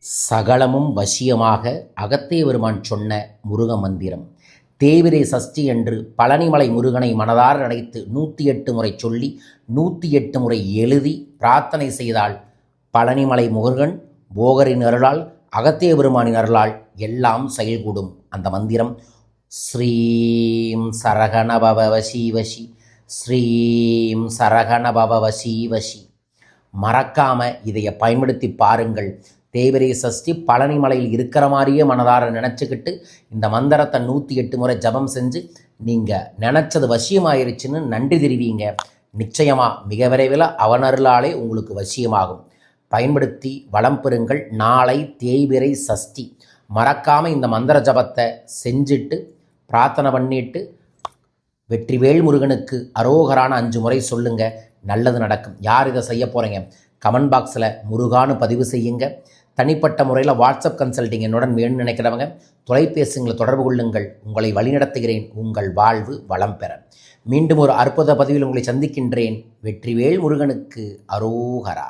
சகலமும் வசியமாக அகத்திய பெருமான் சொன்ன முருக மந்திரம். தேய்பிறை சஷ்டி அன்று பழனிமலை முருகனை மனதார நினைத்து 108 முறை சொல்லி 108 முறை எழுதி பிரார்த்தனை செய்தால் பழனிமலை முருகன் போகரின் அருளால் அகத்திய பெருமானின் அருளால் எல்லாம் செயல்கூடும். அந்த மந்திரம் ஸ்ரீம் சரகணபவ வசி வசி, ஸ்ரீம் சரகணபவ வசி வசி. மறக்காம இதைய பயன்படுத்தி பாருங்கள். தேய்பிறை சஷ்டி பழனிமலையில் இருக்கிற மாதிரியே மனதார நினச்சிக்கிட்டு இந்த மந்திரத்தை 108 முறை ஜபம் செஞ்சு நீங்கள் நினச்சது வசியமாயிருச்சுன்னு நன்றி தெரிவிங்க. நிச்சயமாக மிக விரைவில் அவனருளாலே உங்களுக்கு வசியமாகும். பயன்படுத்தி வளம் பெறுங்கள். நாளை தேய்பிறை சஷ்டி. மறக்காமல் இந்த மந்திர ஜபத்தை செஞ்சுட்டு பிரார்த்தனை பண்ணிட்டு வெற்றிவேல் முருகனுக்கு அரோகரான 5 முறை சொல்லுங்கள். நல்லது நடக்கும். யார் இதை செய்ய போகிறீங்க? கமெண்ட் பாக்ஸில் முருகான்னு பதிவு செய்யுங்க. தனிப்பட்ட முறையில் வாட்ஸ்அப் கன்சல்டிங் என்னுடன் வேணும்னு நினைக்கிறவங்க தொலைபேசிகளை தொடர்பு கொள்ளுங்கள். உங்களை வழிநடத்துகிறேன். உங்கள் வாழ்வு வளம் பெற. மீண்டும் ஒரு அற்புத பதிவில் உங்களை சந்திக்கின்றேன். வெற்றிவேல் முருகனுக்கு அரோகரா.